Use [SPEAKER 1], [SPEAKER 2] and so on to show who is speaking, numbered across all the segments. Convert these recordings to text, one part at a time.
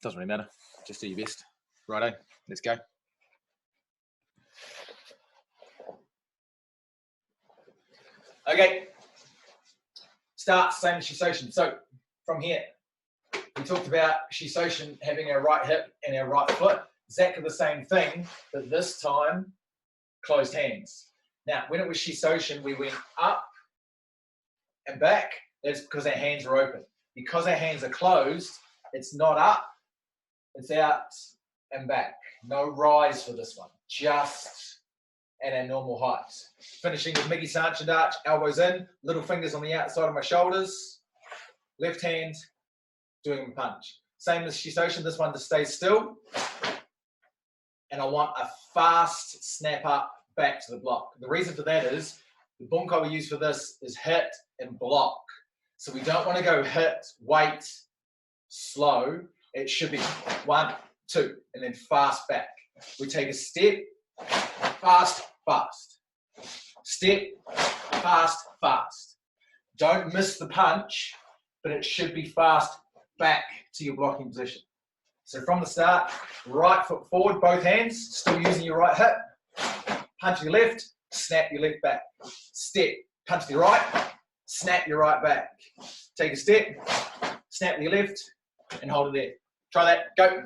[SPEAKER 1] Doesn't really matter. Just do your best. Righto, let's go. Okay. Start same as Shisoshin. So from here, we talked about Shisoshin having our right hip and our right foot. Exactly the same thing, but this time closed hands. Now, when it was Shisoshin, we went up and back. That's because our hands are open. Because our hands are closed, it's not up, it's out and back. No rise for this one, just at our normal height. Finishing with Migi Sanchen Arch, elbows in, little fingers on the outside of my shoulders, left hand doing a punch. Same as Shisoshin, this one to stay still. And I want a fast snap up back to the block. The reason for that is the bunko we use for this is hit and block. So we don't want to go hit, wait, slow. It should be 1, 2, and then fast back. We take a step, fast, fast. Step, fast, fast. Don't miss the punch, but it should be fast back to your blocking position. So from the start, right foot forward, both hands, still using your right hip. Punch your left, snap your left back. Step, punch to your right, snap your right back. Take a step, snap your left, and hold it there. Try that, go.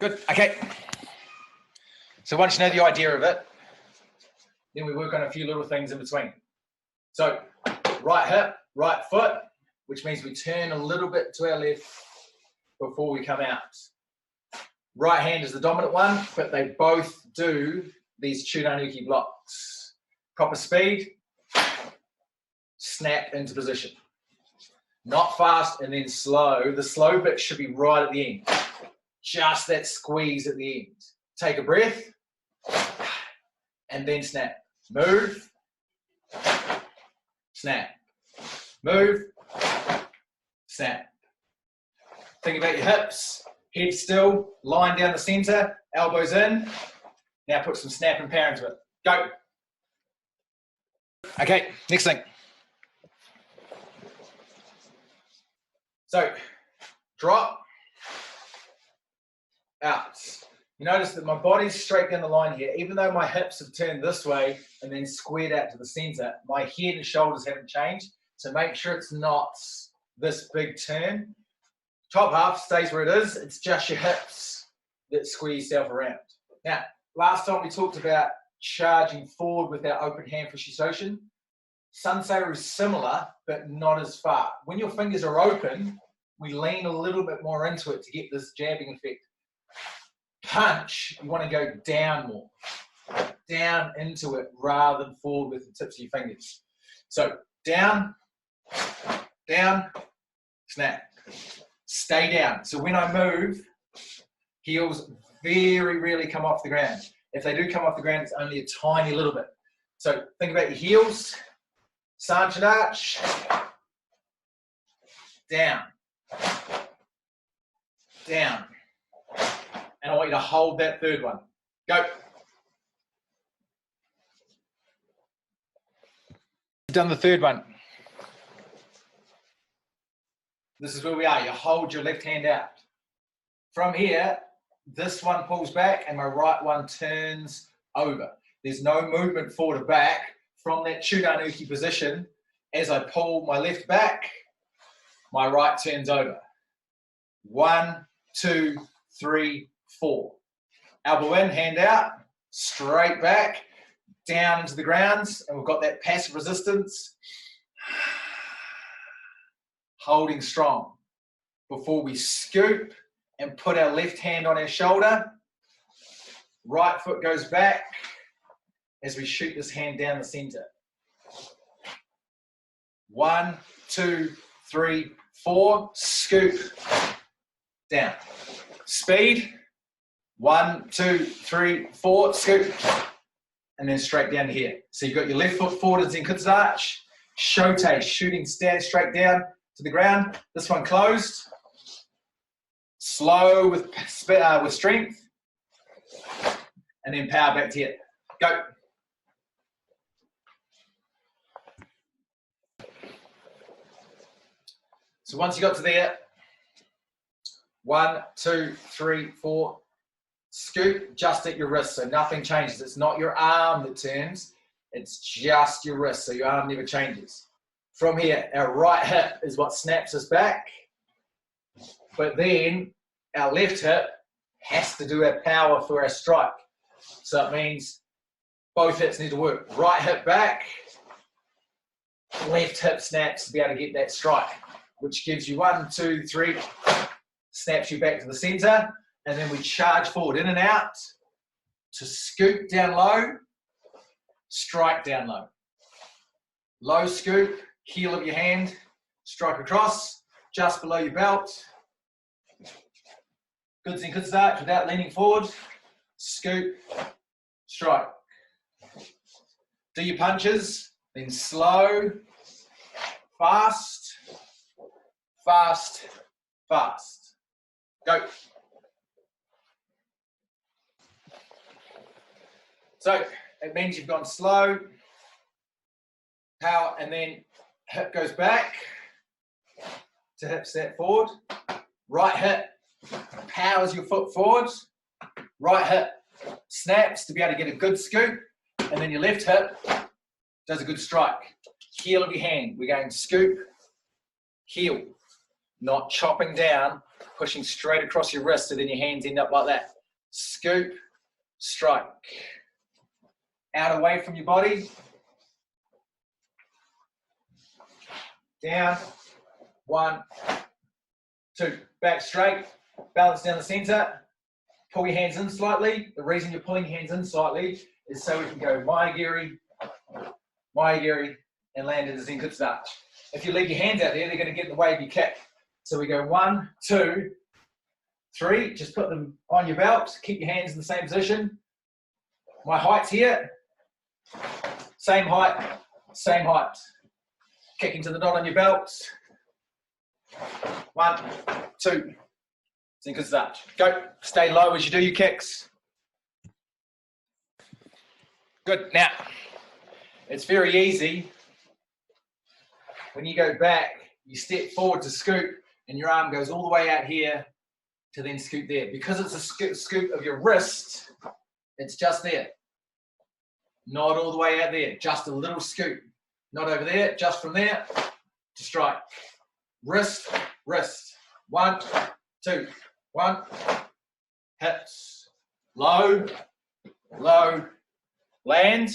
[SPEAKER 1] Good, okay. So once you know the idea of it, then we work on a few little things in between. So right hip, right foot, which means we turn a little bit to our left before we come out. Right hand is the dominant one, but they both do these Chudanuki blocks. Proper speed, snap into position. Not fast and then slow. The slow bit should be right at the end. Just that squeeze at the end. Take a breath, and then snap. Move, snap. Move, snap. Think about your hips. Head still, line down the center, elbows in. Now put some snap and power into it. Go. Okay, next thing. So, drop, out. You notice that my body's straight down the line here. Even though my hips have turned this way and then squared out to the center, my head and shoulders haven't changed. So make sure it's not this big turn. Top half stays where it is. It's just your hips that squeeze yourself around. Now, last time we talked about charging forward with our open hand for Shisoshin. Sanseru is similar, but not as far. When your fingers are open, we lean a little bit more into it to get this jabbing effect. Punch, you want to go down more. Down into it rather than forward with the tips of your fingers. So, down, snap. Stay down. So when I move, heels very rarely come off the ground. If they do come off the ground, it's only a tiny little bit. So think about your heels. Sanchen arch. Down. Down. And I want you to hold that third one. Go. Done the third one. This is where we are. You hold your left hand out. From here, this one pulls back and my right one turns over. There's no movement forward or back from that Chudanuki position. As I pull my left back, my right turns over. 1, 2, 3, 4. Elbow in, hand out, straight back, down into the grounds, and we've got that passive resistance. Holding strong before we scoop and put our left hand on our shoulder. Right foot goes back as we shoot this hand down the center. 1, 2, 3, 4. Scoop down. Speed. 1, 2, 3, 4. Scoop. And then straight down here. So you've got your left foot forward in Zenkutsu arch. Shote, shooting stand straight down to the ground. This one closed. Slow with strength. And then power back to it. Go. So once you got to there, 1, 2, 3, 4. Scoop just at your wrist, so nothing changes. It's not your arm that turns, it's just your wrist, so your arm never changes. From here, our right hip is what snaps us back, but then our left hip has to do our power for our strike. So it means both hips need to work. Right hip back, left hip snaps to be able to get that strike, which gives you 1, 2, 3, snaps you back to the center, and then we charge forward, in and out, to scoop down low, strike down low. Low scoop, heel of your hand, strike across, just below your belt. Good thing, good start, without leaning forward, scoop, strike. Do your punches, then slow, fast, fast, fast. Go. So it means you've gone slow, power, and then hip goes back to hip step forward. Right hip powers your foot forward. Right hip snaps to be able to get a good scoop, and then your left hip does a good strike. Heel of your hand, we're going scoop, heel, not chopping down, pushing straight across your wrist so then your hands end up like that. Scoop, strike. Out away from your body. Down. 1, 2. Back straight. Balance down the center. Pull your hands in slightly. The reason you're pulling your hands in slightly is so we can go Maigiri, and land into Zenkutsu Arch. If you leave your hands out there, they're going to get in the way of your kick. So we go 1, 2, 3. Just put them on your belt. Keep your hands in the same position. My height's here. Same height, same height. Kicking to the dot on your belt. 1, 2. Zenkutsu Arch. Go. Stay low as you do your kicks. Good. Now, it's very easy. When you go back, you step forward to scoop, and your arm goes all the way out here to then scoop there. Because it's a scoop of your wrist, it's just there. Not all the way out there, just a little scoop. Not over there, just from there to strike. Wrist, wrist. 1, 2, 1. Hips. Low, low. Land.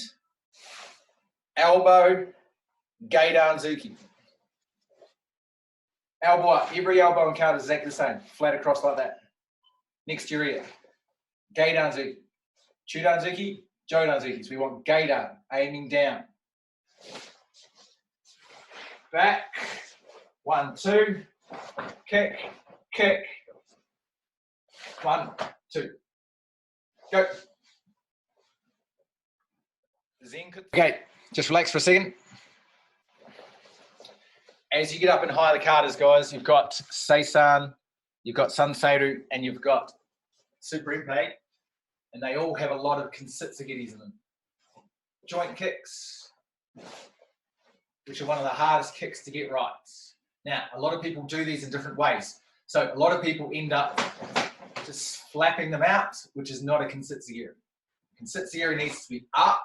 [SPEAKER 1] Elbow. Geidan Zuki. Elbow up. Every elbow and count is exactly the same. Flat across like that. Next to your ear. Geidan Zuki. Chudan Zuki. Jodan Zuki. So we want Geidan, aiming down. Back. 1, 2. Kick, kick. 1, 2. Go. Okay, just relax for a second. As you get up in higher the katas, guys, you've got Seisan, you've got Sanseru, and you've got Super Impact, and they all have a lot of kensitsugeris in them. Joint kicks, which are one of the hardest kicks to get right. Now, a lot of people do these in different ways. So a lot of people end up just flapping them out, which is not a kensitsugiri. Kensitsugiri needs to be up.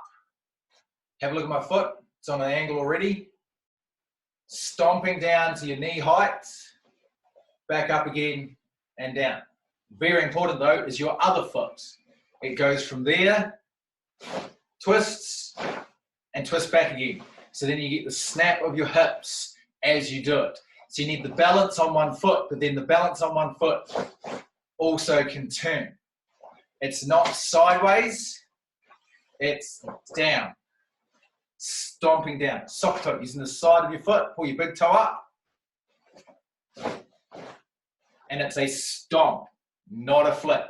[SPEAKER 1] Have a look at my foot. It's on an angle already. Stomping down to your knee height. Back up again and down. Very important though is your other foot. It goes from there, twists, and twists back again. So then you get the snap of your hips as you do it. So you need the balance on one foot, but then the balance on one foot also can turn. It's not sideways, it's down. Stomping down. Sock toe, using the side of your foot, pull your big toe up. And it's a stomp, not a flick.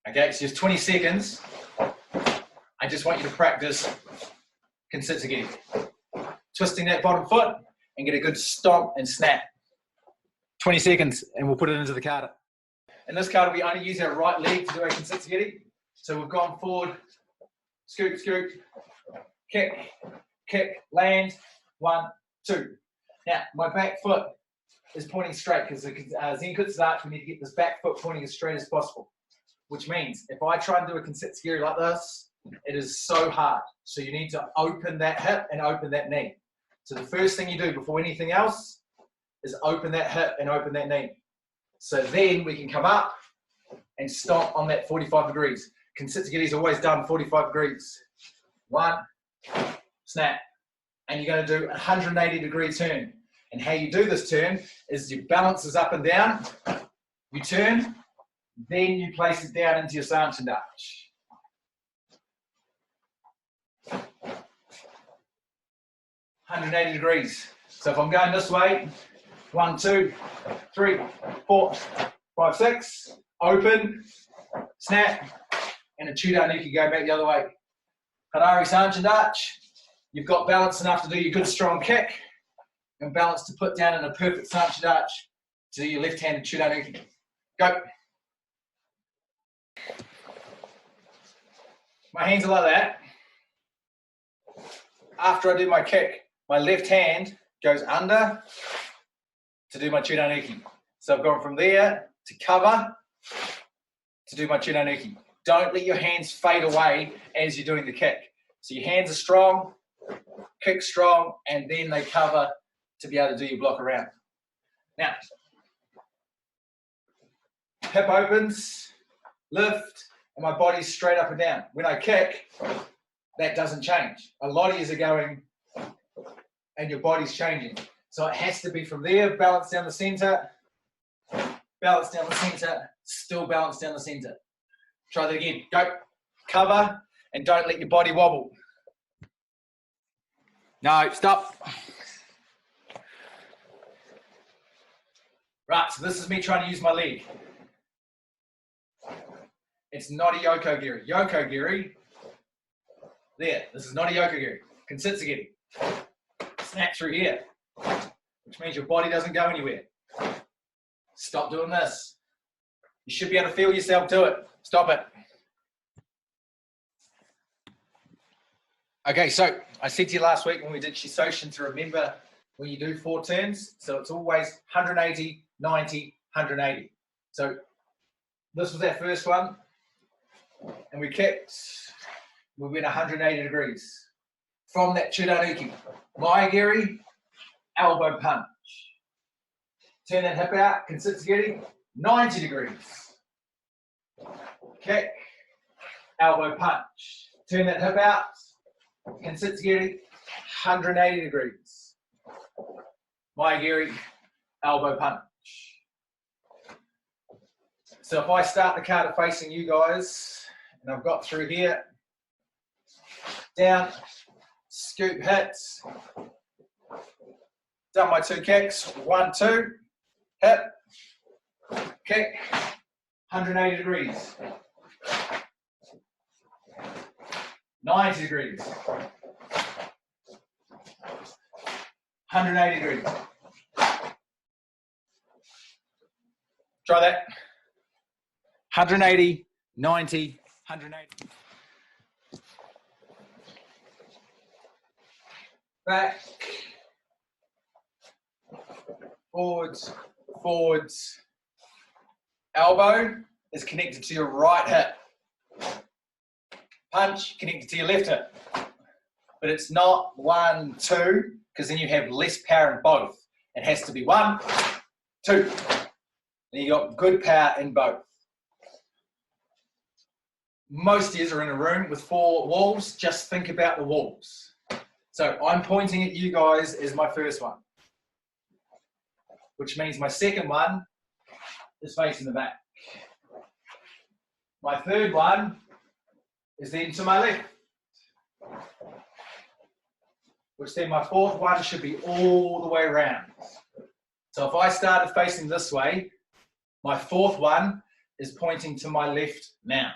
[SPEAKER 1] Okay, it's just 20 seconds. I just want you to practice kensitsugiri. Twisting that bottom foot and get a good stomp and snap. 20 seconds and we'll put it into the kata. In this kata, we only use our right leg to do our kensitsugiri. So we've gone forward, scoop, scoop, kick, kick, land, 1, 2. Now, my back foot is pointing straight because Zen Kutsu Arch, we need to get this back foot pointing as straight as possible. Which means if I try and do a Kensetsugiri like this, it is so hard. So you need to open that hip and open that knee. So the first thing you do before anything else is open that hip and open that knee. So then we can come up and stomp on that 45 degrees. Kensetsugiri is always done 45 degrees. One, snap. And you're going to do a 180-degree turn. And how you do this turn is your balance is up and down. You turn, then you place it down into your Sanseru Arch. $180 degrees. So if I'm going this way, 1, 2, 3, 4, 5, 6, open, snap, and a Chudanuki go back the other way. Harari Sanseru Arch, you've got balance enough to do your good strong kick and balance to put down in a perfect Sanseru Arch to do your left-handed Chudanuki. Go. My hands are like that. After I do my kick, my left hand goes under to do my Chudanuki. So I've gone from there to cover to do my Chudanuki. Don't let your hands fade away as you're doing the kick. So your hands are strong, kick strong, and then they cover to be able to do your block around. Now, hip opens, lift, and my body's straight up and down. When I kick, that doesn't change. A lot of you are going, and your body's changing. So it has to be from there, balance down the center, balance down the center, still balance down the center. Try that again. Go. Cover, and don't let your body wobble. No, stop. Right, so this is me trying to use my leg. It's not a Yoko-giri. Yoko-giri, there, this is not a Yoko-giri. Kensetsugiri. Snap through here, which means your body doesn't go anywhere. Stop doing this. You should be able to feel yourself do it. Stop it. Okay, so I said to you last week when we did Shisoshin to remember when you do 4 turns, so it's always 180, 90, 180. So this was our first one, and we kicked, we went 180 degrees. From that Chudanuki, Maigiri, elbow punch. Turn that hip out, Kensetsugiri, 90 degrees. Kick, elbow punch. Turn that hip out, Kensetsugiri, 180 degrees. Maigiri, elbow punch. So if I start the kata facing you guys, and I've got through here, down, scoop hits, done my 2 kicks, 1, 2, hip, kick, 180 degrees, 90 degrees, 180 degrees. Try that. 180, 90, 180. Back, forwards, forwards. Elbow is connected to your right hip. Punch connected to your left hip. But it's not 1, 2, because then you have less power in both. It has to be 1, 2. Then you got good power in both. Most of you are in a room with 4 walls. Just think about the walls. So I'm pointing at you guys as my first one, which means my second one is facing the back. My third one is then to my left, which then my fourth one should be all the way around. So if I started facing this way, my fourth one is pointing to my left now.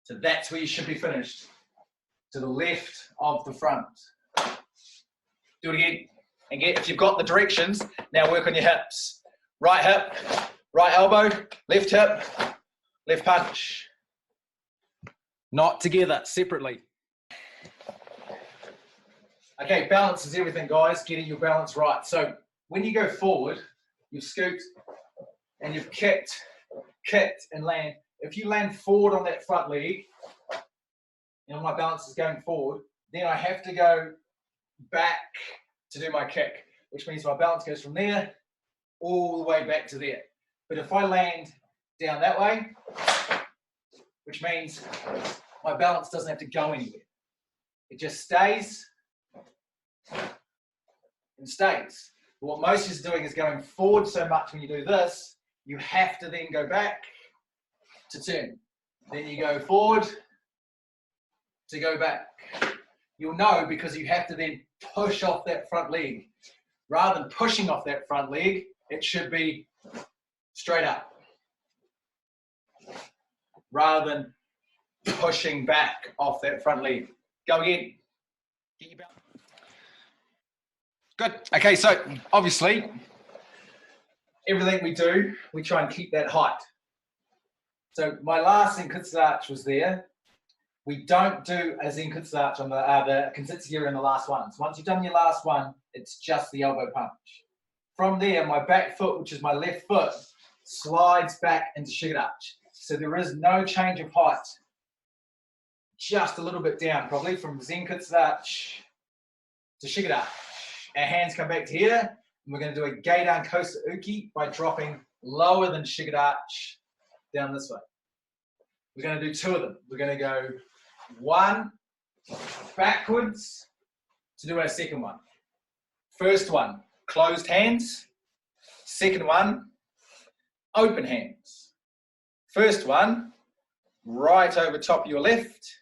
[SPEAKER 1] So that's where you should be finished, to the left of the front. Do it again. And get, if you've got the directions, now work on your hips. Right hip, right elbow, left hip, left punch. Not together, separately. Okay, balance is everything, guys. Getting your balance right. So when you go forward, you've scooped, and you've kicked and land. If you land forward on that front leg, and my balance is going forward, then I have to go back to do my kick, which means my balance goes from there all the way back to there. But if I land down that way, which means my balance doesn't have to go anywhere. It just stays and stays. But what most is doing is going forward so much when you do this, you have to then go back to turn. Then you go forward to go back. You'll know because you have to then push off that front leg. Rather than pushing off that front leg, it should be straight up. Rather than pushing back off that front leg. Go again. Get your balance. Good. Okay, so obviously, everything we do, we try and keep that height. So my last Zenkutsu arch was there. We don't do a Zenkutsu arch on the Kensitsu in the last one. So once you've done your last one, it's just the elbow punch. From there, my back foot, which is my left foot, slides back into Shigedachi. So there is no change of height. Just a little bit down, probably from Zenkutsu arch to Shigedachi. Our hands come back to here, and we're going to do a Geidan Kosa Uki by dropping lower than Shigedachi down this way. We're going to do two of them. We're going to go one backwards to do our second one. First one, closed hands. Second one, open hands. First one, right over top of your left.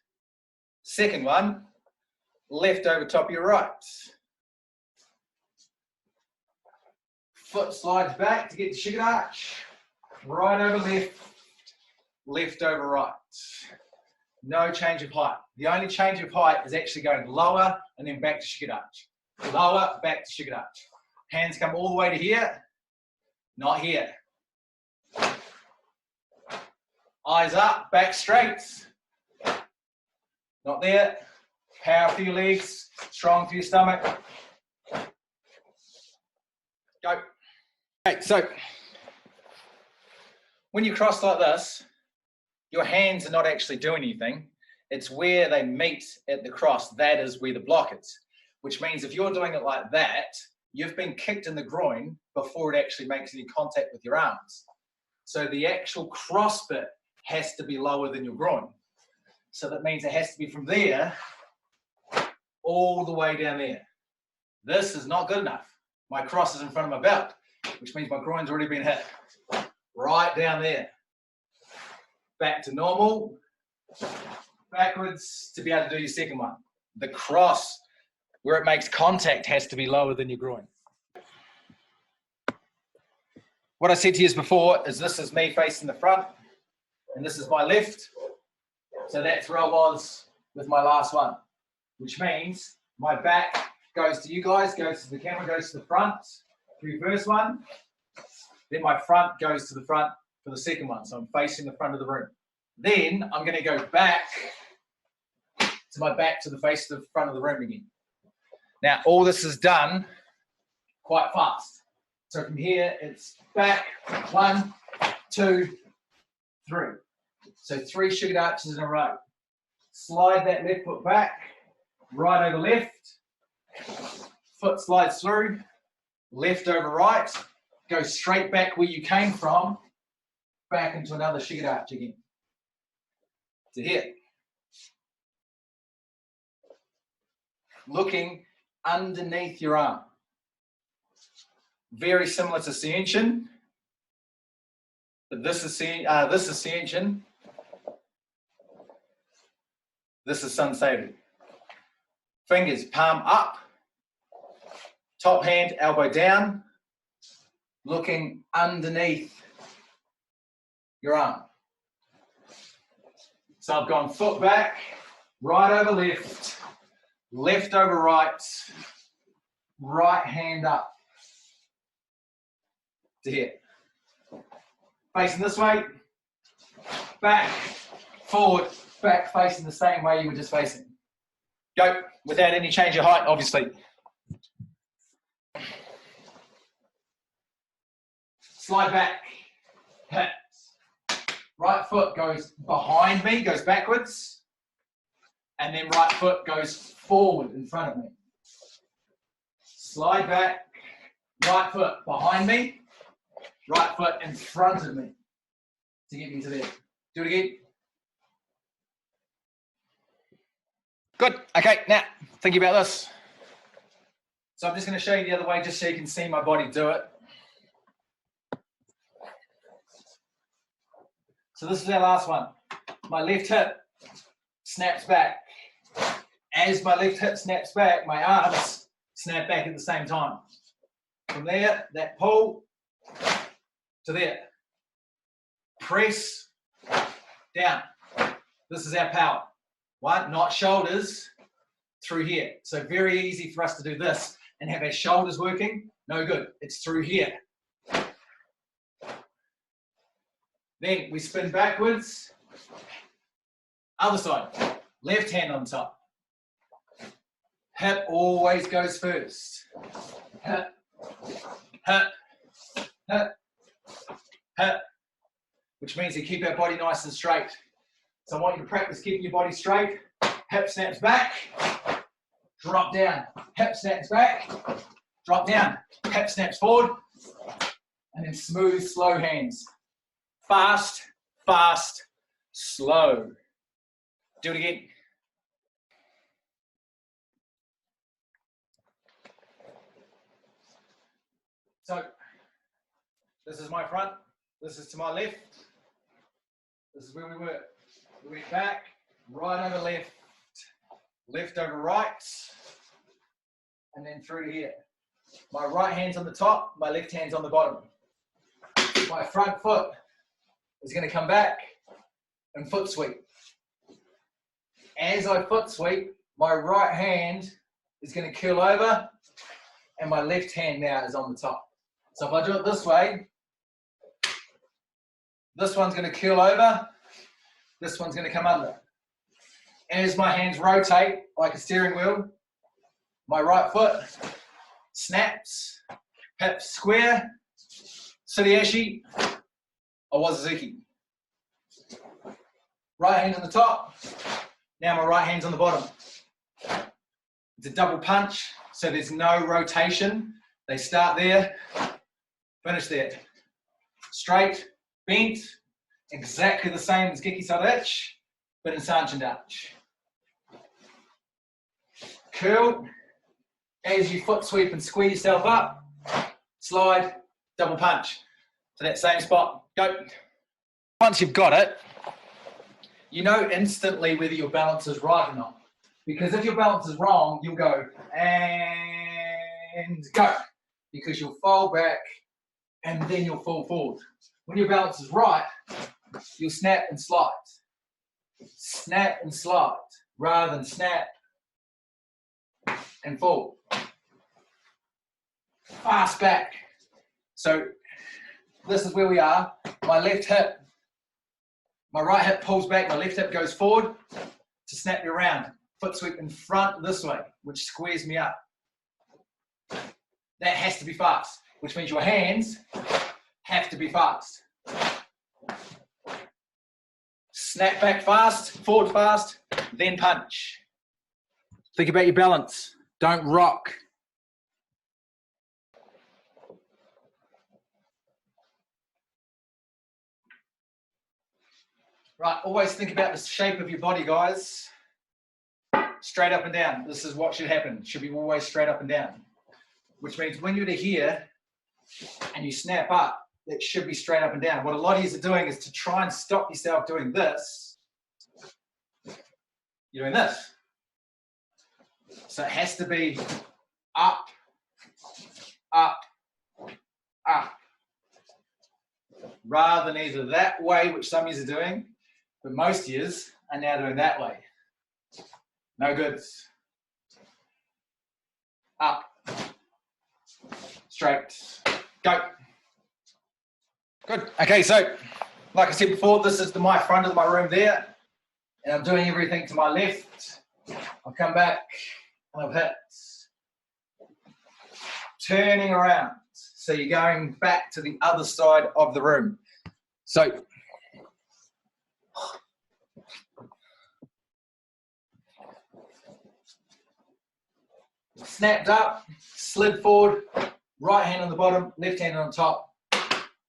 [SPEAKER 1] Second one, left over top of your right. Foot slides back to get to Shigedachi. Right over left, left over right. No change of height. The only change of height is actually going lower and then back to Shigedachi. Lower, back to Shigedachi. Hands come all the way to here, not here. Eyes up, back straight. Not there. Power for your legs, strong for your stomach. Go. Okay, so when you cross like this, your hands are not actually doing anything. It's where they meet at the cross. That is where the block is. Which means if you're doing it like that, you've been kicked in the groin before it actually makes any contact with your arms. So the actual cross bit has to be lower than your groin. So that means it has to be from there all the way down there. This is not good enough. My cross is in front of my belt, which means my groin's already been hit. Right down there. Back to normal. Backwards to be able to do your second one. The cross, where it makes contact, has to be lower than your groin. What I said to you before is this is me facing the front, and this is my left. So that's where I was with my last one, which means my back goes to you guys, goes to the camera, goes to the front for your first one. Then my front goes to the front for the second one. So I'm facing the front of the room. Then I'm going to go back to my back to the face of the front of the room again. Now, all this is done quite fast. So from here, it's back, 1, 2, 3. So 3 Shigedachi in a row. Slide that left foot back, right over left. Foot slides through, left over right. Go straight back where you came from, back into another Shigedachi again. To here. Looking underneath your arm. Very similar to Seenshin, but this is Seenshin. This is Sanseru. Fingers palm up, top hand elbow down, looking underneath your arm. So I've gone foot back, right over left, left over right, right hand up to here. Facing this way, back, forward, back facing the same way you were just facing. Go, without any change of height, obviously. slide back, hit. Right foot goes behind me, goes backwards, and then right foot goes forward in front of me. Slide back, right foot behind me, right foot in front of me to get me to there. Do it again. Good. Okay, now think about this. So I'm just going to show you the other way just so you can see my body do it. So this is our last one. My left hip snaps back. As my left hip snaps back, my arms snap back at the same time. From there, that pull to there. Press down. This is our power. One, not shoulders through here. So very easy for us to do this and have our shoulders working. No good. It's through here. Then we spin backwards. Other side. Left hand on top. Hip always goes first. Hip, hip, hip, hip. Which means you keep our body nice and straight. So I want you to practice keeping your body straight. Hip snaps back. Drop down. Hip snaps back. Drop down. Hip snaps forward. And then smooth, slow hands. Fast, fast, slow. Do it again. So, this is my front. This is to my left. This is where we were. We went back, right over left, left over right, and then through here. My right hand's on the top, my left hand's on the bottom. My front foot is going to come back and foot sweep. As I foot sweep, my right hand is going to curl over and my left hand now is on the top. So if I do it this way, this one's going to curl over, this one's going to come under. As my hands rotate like a steering wheel, my right foot snaps, hips square, Suriashi, Owazuki. Right hand on the top, now my right hand's on the bottom. It's a double punch, so there's no rotation. They start there, finish there. Straight, bent, exactly the same as Geki Sarich, but in Sanchin Dutch. Curl, as you foot sweep and squeeze yourself up, slide, double punch to that same spot. Go. Once you've got it, you know instantly whether your balance is right or not. Because if your balance is wrong, you'll go and go. Because you'll fall back and then you'll fall forward. When your balance is right, you'll snap and slide. Snap and slide rather than snap and fall. Fast back. So this is where we are. My left hip, my right hip pulls back, my left hip goes forward to snap me around. Foot sweep in front this way, which squares me up. That has to be fast, which means your hands have to be fast. Snap back fast, forward fast, then punch. Think about your balance. Don't rock. Right, always think about the shape of your body, guys. Straight up and down. This is what should happen. It should be always straight up and down. Which means when you're to here and you snap up, it should be straight up and down. What a lot of you are doing is to try and stop yourself doing this. You're doing this. So it has to be up, up, up. Rather than either that way, which some of you are doing, but most of you are now doing that way. No good. Up. Straight. Go. Good. Okay, so like I said before, this is my front of my room there. And I'm doing everything to my left. I'll come back and I've hit. Turning around. So you're going back to the other side of the room. So snapped up, slid forward, right hand on the bottom, left hand on top,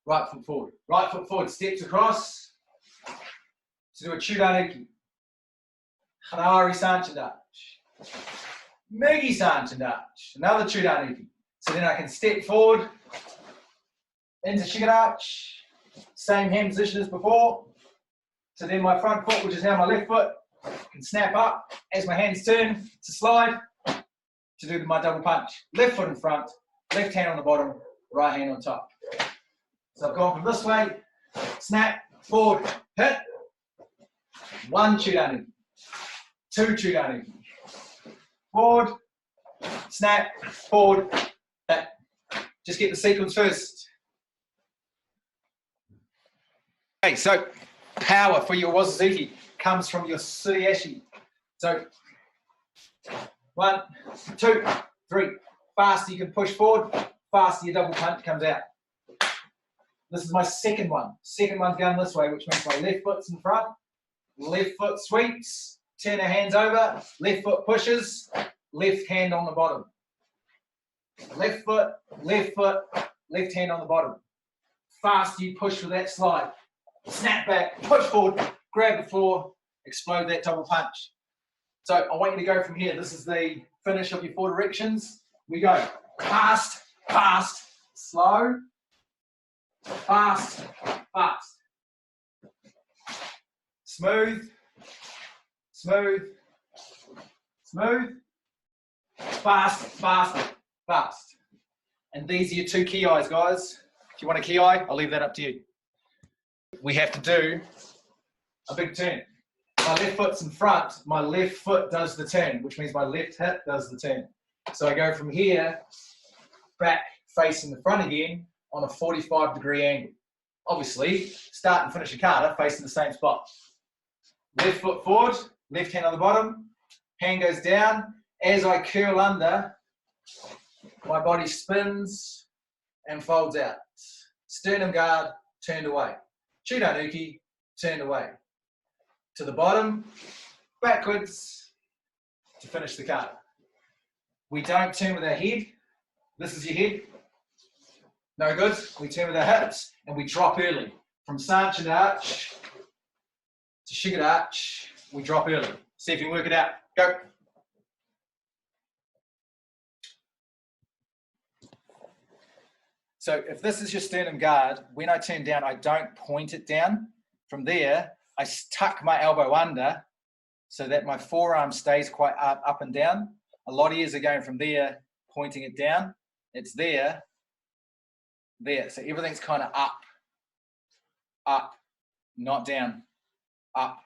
[SPEAKER 1] right foot forward. Right foot forward, steps across to do a Chudanuki. Hanari Sanchandach. Megi Sanchandach. Another Chudanuki. So then I can step forward into Shigarach. Same hand position as before. So then my front foot, which is now my left foot, can snap up as my hands turn to slide to do my double punch. Left foot in front, left hand on the bottom, right hand on top. So I've gone from this way, snap, forward, hit, one Chudanuki, two Chudanuki, forward, snap, forward, hit. Just get the sequence first. Okay, so power for your Wazazuki comes from your Suriashi. So 1, 2, 3. Faster you can push forward, faster your double punch comes out. This is my second one. Second one's going this way, which means my left foot's in front, left foot sweeps, turn our hands over, left foot pushes, left hand on the bottom. Left foot, left hand on the bottom. Faster you push with that slide. Snap back, push forward, grab the floor, explode that double punch. So I want you to go from here. This is the finish of your 4 directions. We go fast, fast, slow, fast, fast. Smooth, smooth, smooth, fast, fast, fast. And these are your 2 key eyes, guys. If you want a key eye, I'll leave that up to you. We have to do a big turn. My left foot's in front, my left foot does the turn, which means my left hip does the turn. So I go from here, back facing the front again on a 45-degree angle. Obviously, start and finish a kata facing the same spot. Left foot forward, left hand on the bottom, hand goes down. As I curl under, my body spins and folds out. Sternum guard, turned away. Chudanuki, turned away. To the bottom, backwards, to finish the kata. We don't turn with our head. This is your head. No good. We turn with our hips and we drop early. From Sanchandach to Shigarach, we drop early. See if you can work it out. Go. So if this is your sternum guard, when I turn down, I don't point it down. From there, I tuck my elbow under so that my forearm stays quite up and down. A lot of years are going from there, pointing it down. It's there, there. So everything's kind of up, not down, up.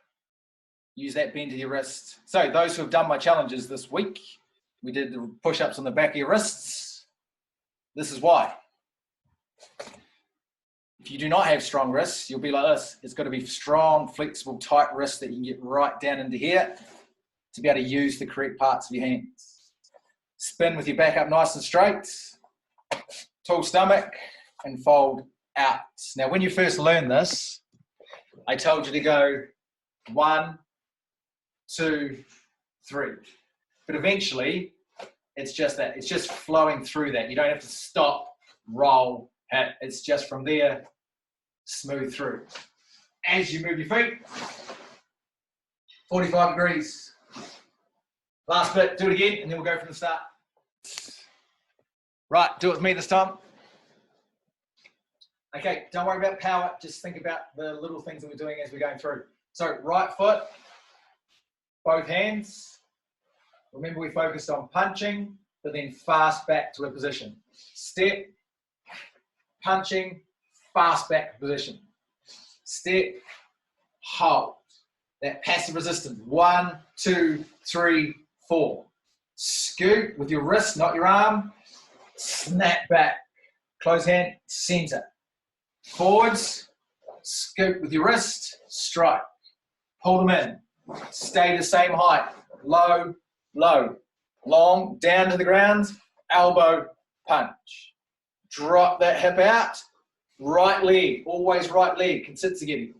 [SPEAKER 1] Use that bend to your wrist. So those who have done my challenges this week, we did the push-ups on the back of your wrists. This is why. If you do not have strong wrists, you'll be like this. It's got to be strong, flexible, tight wrists that you can get right down into here to be able to use the correct parts of your hands. Spin with your back up nice and straight, tall stomach, and fold out. Now, when you first learned this, I told you to go 1, 2, 3. But eventually, it's just that. It's just flowing through that. You don't have to stop, roll, hit. It's just from there, smooth through. As you move your feet, 45 degrees. Last bit, do it again, and then we'll go from the start. Right, do it with me this time. Okay, don't worry about power, just think about the little things that we're doing as we're going through. So, right foot, both hands. Remember we focused on punching, but then fast back to a position. Step, punching, fast back to position. Step, hold. That passive resistance. 1, 2, 3, 4. Scoot with your wrist, not your arm. Snap back. Close hand, center. Forwards, scoot with your wrist, strike. Pull them in. Stay the same height. Low, low. Long, down to the ground, elbow, punch. Drop that hip out. Right leg, always right leg. Kensitsugiri.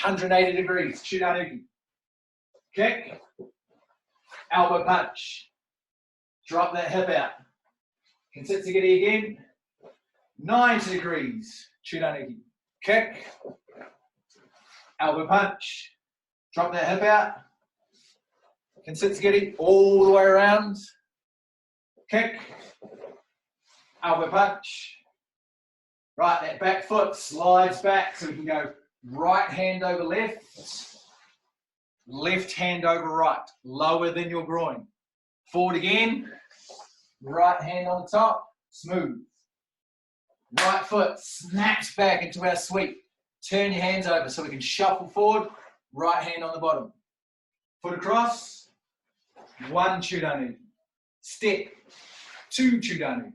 [SPEAKER 1] 180 degrees. Chudanuki. Kick. Elbow punch. Drop that hip out. Kensitsugiri again. 90 degrees. Chudanuki. Kick. Elbow punch. Drop that hip out. Kensitsugiri all the way around. Kick. Elbow punch. Right, that back foot slides back so we can go right hand over left, left hand over right, lower than your groin. Forward again, right hand on top, smooth. Right foot snaps back into our sweep. Turn your hands over so we can shuffle forward, right hand on the bottom. Foot across, 1 Chudanu. Step, 2 Chudanu.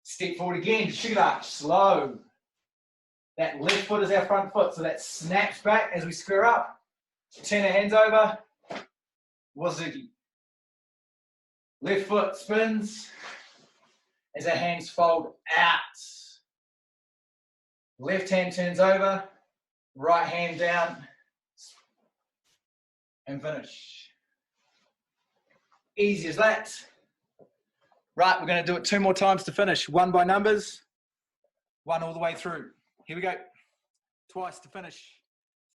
[SPEAKER 1] Step forward again, sugar arch, slow. That left foot is our front foot, so that snaps back as we square up. Turn our hands over, wazuki. Left foot spins as our hands fold out. Left hand turns over, right hand down, and finish. Easy as that. Right, we're going to do it 2 more times to finish. 1 by numbers, 1 all the way through. Here we go. Twice to finish.